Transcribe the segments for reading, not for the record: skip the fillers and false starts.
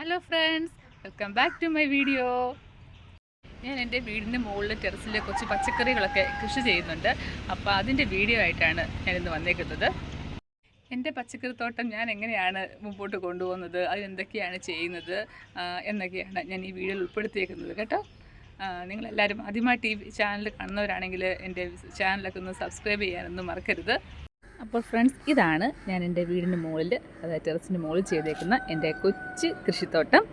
Hello friends, welcome back to my video. ഞാൻ എൻ്റെ വീടിൻ്റെ മുകളിൽ ടെറസിൽ കുറച്ച് പച്ചക്കറികളൊക്കെ കൃഷി ചെയ്യുന്നുണ്ട്. അപ്പോൾ അതിൻ്റെ വീഡിയോ ആയിട്ടാണ് ഞാനിന്ന് വന്നേക്കുന്നത്. എൻ്റെ പച്ചക്കറിത്തോട്ടം ഞാൻ എങ്ങനെയാണ് മുമ്പോട്ട് കൊണ്ടുപോകുന്നത്, അതിനെന്തൊക്കെയാണ് ചെയ്യുന്നത് എന്നൊക്കെയാണ് ഞാൻ ഈ വീഡിയോയിൽ ഉൾപ്പെടുത്തിയേക്കുന്നത് കേട്ടോ. നിങ്ങളെല്ലാവരും ആദ്യമായിട്ട് ഈ ചാനൽ കാണുന്നവരാണെങ്കിൽ എൻ്റെ ചാനലൊക്കെ ഒന്ന് സബ്സ്ക്രൈബ് ചെയ്യാനൊന്നും മറക്കരുത്. അപ്പോൾ ഫ്രണ്ട്സ്, ഇതാണ് ഞാൻ എൻ്റെ വീടിന് മുകളിൽ, അതായത് ടെറസിന് മുകളിൽ ചെയ്തേക്കുന്ന എൻ്റെ കൊച്ചു കൃഷിത്തോട്ടം.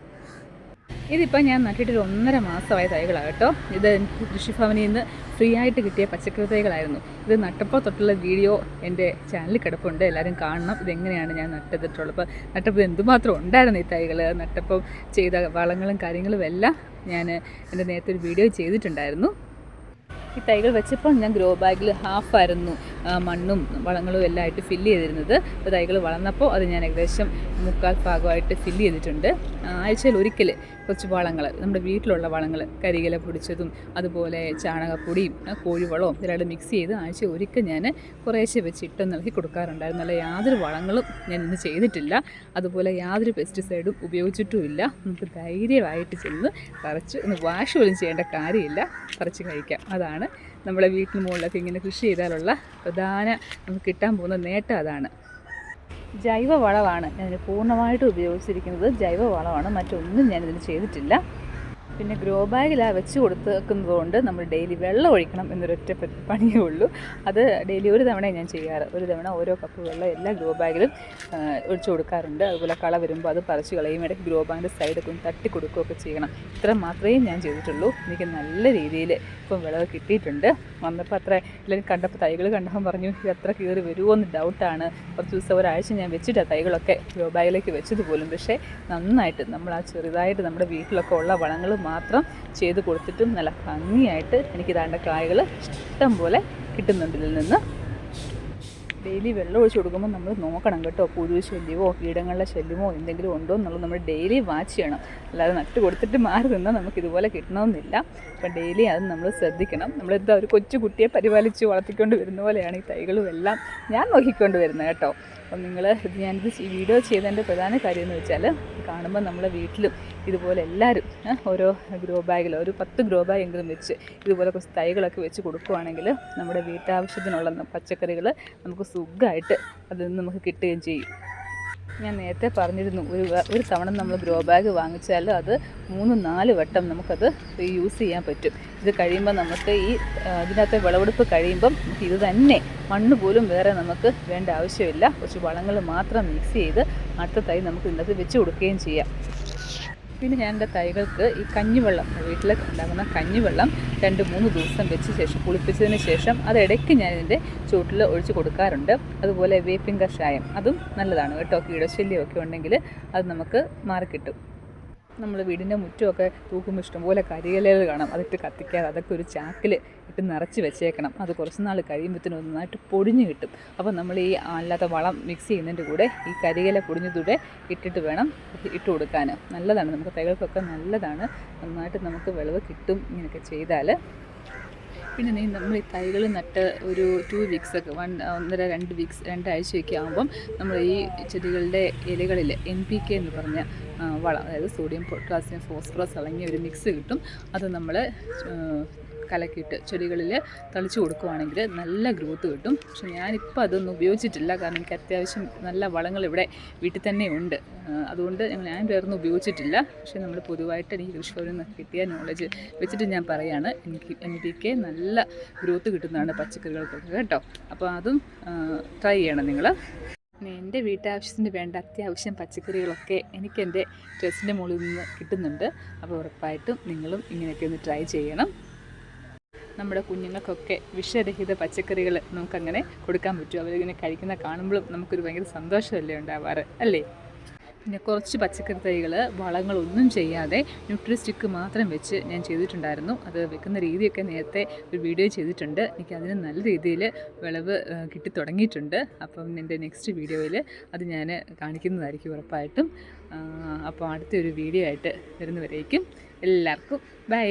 ഇതിപ്പോൾ ഞാൻ നട്ടിട്ടൊരു 1.5 മാസമായ തൈകളാണ് കേട്ടോ. ഇത് എനിക്ക് കൃഷിഭവനിൽ നിന്ന് ഫ്രീ ആയിട്ട് കിട്ടിയ പച്ചക്കറി തൈകളായിരുന്നു. ഇത് നട്ടപ്പോൾ തൊട്ടുള്ള വീഡിയോ എൻ്റെ ചാനലിൽ കിടപ്പുണ്ട്, എല്ലാവരും കാണണം. ഇതെങ്ങനെയാണ് ഞാൻ നട്ടിട്ടുള്ളത്, അപ്പോൾ നട്ടപ്പോൾ എന്തുമാത്രം ഉണ്ടായിരുന്നു ഈ തൈകൾ, നട്ടപ്പോൾ ചെയ്ത വളങ്ങളും കാര്യങ്ങളും എല്ലാം ഞാൻ എൻ്റെ നേരത്തെ ഒരു വീഡിയോ ചെയ്തിട്ടുണ്ടായിരുന്നു. ഈ തൈകൾ വെച്ചപ്പോൾ ഞാൻ ഗ്രോ ബാഗിൽ ഹാഫായിരുന്നു മണ്ണും വളങ്ങളും എല്ലാം ആയിട്ട് ഫില്ല് ചെയ്തിരുന്നത്. തൈകൾ വളർന്നപ്പോൾ അത് ഞാൻ ഏകദേശം 3/4 ഭാഗമായിട്ട് ഫില്ല് ചെയ്തിട്ടുണ്ട്. ആഴ്ചയിൽ ഒരിക്കൽ കുറച്ച് വളങ്ങൾ, നമ്മുടെ വീട്ടിലുള്ള വളങ്ങൾ, കരിയില പൊടിച്ചതും അതുപോലെ ചാണകപ്പൊടിയും കോഴിവളവും ഇതിലായിട്ട് മിക്സ് ചെയ്ത് ആഴ്ച ഒരിക്കൽ ഞാൻ കുറേശ്ശെ വെച്ച് ഇട്ട് നൽകി കൊടുക്കാറുണ്ടായിരുന്നു. അല്ല, യാതൊരു വളങ്ങളും ഞാൻ ഇന്ന് ചെയ്തിട്ടില്ല, അതുപോലെ യാതൊരു പെസ്റ്റിസൈഡും ഉപയോഗിച്ചിട്ടുമില്ല. നമുക്ക് ധൈര്യമായിട്ട് ചെന്ന് പറിച്ച് ഒന്ന് വാഷ് പോലും ചെയ്യേണ്ട കാര്യമില്ല, പറിച്ച് കഴിക്കാം. അതാണ് നമ്മുടെ വീട്ടിന് മുകളിലൊക്കെ ഇങ്ങനെ കൃഷി ചെയ്താലുള്ള പ്രധാന നമുക്ക് കിട്ടാൻ പോകുന്ന നേട്ടം. അതാണ് ജൈവ വളമാണ് ഞാൻ പൂർണ്ണമായിട്ട് ഉപയോഗിച്ചിരിക്കുന്നത്. ജൈവ വളമാണ്, മറ്റൊന്നും ഞാനിതിന് ചെയ്തിട്ടില്ല. പിന്നെ ഗ്രോ ബാഗിലാണ് വെച്ച് കൊടുക്കുന്നതുകൊണ്ട് നമ്മൾ ഡെയിലി വെള്ളം ഒഴിക്കണം എന്നൊരൊറ്റ പണിയേ ഉള്ളൂ. അത് ഡെയിലി ഒരു തവണയും ഞാൻ ചെയ്യാറ്. ഒരു തവണ ഓരോ കപ്പ് വെള്ളം എല്ലാ ഗ്രോ ബാഗിലും ഒഴിച്ചു കൊടുക്കാറുണ്ട്. അതുപോലെ കള വരുമ്പോൾ അത് പറിച്ച് കളയും, ഇടയ്ക്ക് ഗ്രോ ബാഗിൻ്റെ സൈഡൊക്കെ ഒന്ന് തട്ടി കൊടുക്കുകയൊക്കെ ചെയ്യണം. ഇത്ര മാത്രമേ ഞാൻ ചെയ്തിട്ടുള്ളൂ. എനിക്ക് നല്ല രീതിയിൽ ഇപ്പം വിളവ് കിട്ടിയിട്ടുണ്ട്. വന്നപ്പോൾ അത്ര എല്ലാവരും കണ്ടപ്പോൾ തൈകൾ കണ്ടപ്പോൾ പറഞ്ഞു ഇത് അത്ര കയറി വരുമോ എന്ന് ഡൗട്ടാണ്. കുറച്ച് ദിവസം ഒരാഴ്ച ഞാൻ വെച്ചിട്ടാണ് തൈകളൊക്കെ ഗ്രോ ബാഗിലേക്ക് വെച്ചതുപോലും. പക്ഷേ നന്നായിട്ട് നമ്മൾ ആ ചെറുതായിട്ട് നമ്മുടെ വീട്ടിലൊക്കെ ഉള്ള വളങ്ങൾ മാത്രം ചെയ്ത് കൊടുത്തിട്ടും നല്ല ഭംഗിയായിട്ട് എനിക്കിതാണ്ട കായകൾ ഇഷ്ടം പോലെ കിട്ടുന്നുണ്ട്. ഇതിൽ നിന്ന് ഡെയിലി വെള്ളം ഒഴിച്ച് കൊടുക്കുമ്പോൾ നമ്മൾ നോക്കണം കേട്ടോ, പുഴു ശല്യമോ കീടങ്ങളുടെ ശല്യമോ എന്തെങ്കിലും ഉണ്ടോ എന്നുള്ളത് നമ്മൾ ഡെയിലി വാച്ച് ചെയ്യണം. അല്ലാതെ നട്ട് കൊടുത്തിട്ട് മാറി നിന്നാൽ നമുക്കിതുപോലെ കിട്ടണമെന്നില്ല. അപ്പം ഡെയിലി അത് നമ്മൾ ശ്രദ്ധിക്കണം. നമ്മളെന്താ ഒരു കൊച്ചു കുട്ടിയെ പരിപാലിച്ച് വളർത്തിക്കൊണ്ട് വരുന്ന പോലെയാണ് ഈ തൈകളും എല്ലാം ഞാൻ നോക്കിക്കൊണ്ട് വരുന്നത് കേട്ടോ. അപ്പം ഞാനിത് ഈ വീഡിയോ ചെയ്തതിൻ്റെ പ്രധാന കാര്യം എന്ന് വെച്ചാൽ, കാണുമ്പോൾ നമ്മളെ വീട്ടിലും ഇതുപോലെ എല്ലാവരും ഓരോ ഗ്രോ ബാഗിൽ ഒരു 10 ഗ്രോ ബാഗ് എങ്കിലും വെച്ച് ഇതുപോലെ കുറച്ച് തൈകളൊക്കെ വെച്ച് കൊടുക്കുകയാണെങ്കിൽ നമ്മുടെ വീട്ടാവശ്യത്തിനുള്ള പച്ചക്കറികൾ നമുക്ക് സുഖമായിട്ട് അതിൽ നിന്ന് നമുക്ക് കിട്ടുകയും ചെയ്യും. ഞാൻ നേരത്തെ പറഞ്ഞിരുന്നു, ഒരു തവണ നമ്മൾ ഗ്രോ ബാഗ് വാങ്ങിച്ചാൽ അത് 3-4 വട്ടം നമുക്കത് യൂസ് ചെയ്യാൻ പറ്റും. ഇത് കഴിയുമ്പോൾ നമുക്ക് ഇതിനകത്തെ വിളവെടുപ്പ് കഴിയുമ്പം നമുക്ക് ഇത് തന്നെ മണ്ണ് പോലും വേറെ നമുക്ക് വേണ്ട ആവശ്യമില്ല. കുറച്ച് വളങ്ങൾ മാത്രം മിക്സ് ചെയ്ത് അടുത്ത തൈ നമുക്ക് ഇതിനകത്ത് വെച്ച് കൊടുക്കുകയും ചെയ്യാം. പിന്നെ ഞാൻ എൻ്റെ തൈകൾക്ക് ഈ കഞ്ഞിവെള്ളം, വീട്ടിൽ ഉണ്ടാകുന്ന കഞ്ഞിവെള്ളം 2-3 ദിവസം വെച്ച ശേഷം കുളിപ്പിച്ചതിന് ശേഷം അത് ഇടയ്ക്ക് ഞാൻ ഇതിൻ്റെ ചുവട്ടിൽ ഒഴിച്ച് കൊടുക്കാറുണ്ട്. അതുപോലെ വേപ്പിൻ കഷായം, അതും നല്ലതാണ് കേട്ടോ. കീടശല്യമൊക്കെ ഉണ്ടെങ്കിൽ അത് നമുക്ക് മാറിക്കിട്ടും. നമ്മൾ വീടിൻ്റെ മുറ്റമൊക്കെ തൂക്കുമ്പോൾ ഇഷ്ടംപോലെ കരിയിലകൾ കാണാം, അതിട്ട് കത്തിക്കാതെ അതൊക്കെ ഒരു ചാക്കിൽ ഇട്ട് നിറച്ച് വെച്ചേക്കണം. അത് കുറച്ച് നാൾ കഴിയുമ്പോഴത്തേനും നന്നായിട്ട് പൊടിഞ്ഞ് കിട്ടും. അപ്പോൾ നമ്മൾ ഈ അല്ലാത്ത വളം മിക്സ് ചെയ്യുന്നതിൻ്റെ കൂടെ ഈ കരിയില പൊടിഞ്ഞതൂടെ ഇട്ടിട്ട് വേണം ഇട്ട് കൊടുക്കാൻ. നല്ലതാണ്, നമുക്ക് തൈകൾക്കൊക്കെ നല്ലതാണ്. നന്നായിട്ട് നമുക്ക് വിളവ് കിട്ടും ഇങ്ങനെയൊക്കെ ചെയ്താൽ. പിന്നെ നമ്മൾ ഈ തൈകൾ നട്ട് ഒരു 2 വീക്സൊക്കെ 1.5-2 വീക്സ് 2 ആഴ്ചയൊക്കെ ആകുമ്പം നമ്മൾ ഈ ചെടികളുടെ ഇലകളിൽ NPK എന്ന് പറഞ്ഞ വളം, അതായത് സോഡിയം പൊട്ടാസ്യം ഫോസ്ഫറസ് അടങ്ങിയ ഒരു മിക്സ് കിട്ടും. അത് നമ്മൾ കലക്കിയിട്ട് ചെടികളിൽ തളിച്ച് കൊടുക്കുകയാണെങ്കിൽ നല്ല ഗ്രോത്ത് കിട്ടും. പക്ഷെ ഞാനിപ്പോൾ അതൊന്നും ഉപയോഗിച്ചിട്ടില്ല, കാരണം എനിക്ക് അത്യാവശ്യം നല്ല വളങ്ങൾ ഇവിടെ വീട്ടിൽ തന്നെ ഉണ്ട്. അതുകൊണ്ട് ഞാൻ വേറൊന്നും ഉപയോഗിച്ചിട്ടില്ല. പക്ഷേ നമ്മൾ പൊതുവായിട്ട് എനിക്ക് കൃഷിഭവനിൽ നിന്ന് കിട്ടിയ നോളജ് വെച്ചിട്ട് ഞാൻ പറയുകയാണ്, എനിക്ക് NPK നല്ല ഗ്രോത്ത് കിട്ടുന്നതാണ് പച്ചക്കറികൾക്കൊക്കെ കേട്ടോ. അപ്പോൾ അതും ട്രൈ ചെയ്യണം നിങ്ങൾ. എൻ്റെ വീട്ടാവശ്യത്തിന് വേണ്ട അത്യാവശ്യം പച്ചക്കറികളൊക്കെ എനിക്ക് എൻ്റെ ടെറസിൻ്റെ മുകളിൽ നിന്ന് കിട്ടുന്നുണ്ട്. അപ്പോൾ ഉറപ്പായിട്ടും നിങ്ങളും ഇങ്ങനെയൊക്കെ ഒന്ന് ട്രൈ ചെയ്യണം. നമ്മുടെ കുഞ്ഞുങ്ങൾക്കൊക്കെ വിഷരഹിത പച്ചക്കറികൾ നമുക്കങ്ങനെ കൊടുക്കാൻ പറ്റും. അവരിങ്ങനെ കഴിക്കുന്ന കാണുമ്പോഴും നമുക്കൊരു ഭയങ്കര സന്തോഷമല്ലേ ഉണ്ടാവാറ്, അല്ലേ? പിന്നെ കുറച്ച് പച്ചക്കറി തൈകൾ വളങ്ങളൊന്നും ചെയ്യാതെ ന്യൂട്രിസ്റ്റിക്ക് മാത്രം വെച്ച് ഞാൻ ചെയ്തിട്ടുണ്ടായിരുന്നു. അത് വെക്കുന്ന രീതിയൊക്കെ നേരത്തെ ഒരു വീഡിയോ ചെയ്തിട്ടുണ്ട്. എനിക്കതിന് നല്ല രീതിയിൽ വിളവ് കിട്ടി തുടങ്ങിയിട്ടുണ്ട്. അപ്പം എൻ്റെ നെക്സ്റ്റ് വീഡിയോയിൽ അത് ഞാൻ കാണിക്കുന്നതായിരിക്കും ഉറപ്പായിട്ടും. അപ്പോൾ അടുത്തൊരു വീഡിയോ ആയിട്ട് വരുന്നവരേക്കും എല്ലാവർക്കും ബൈ.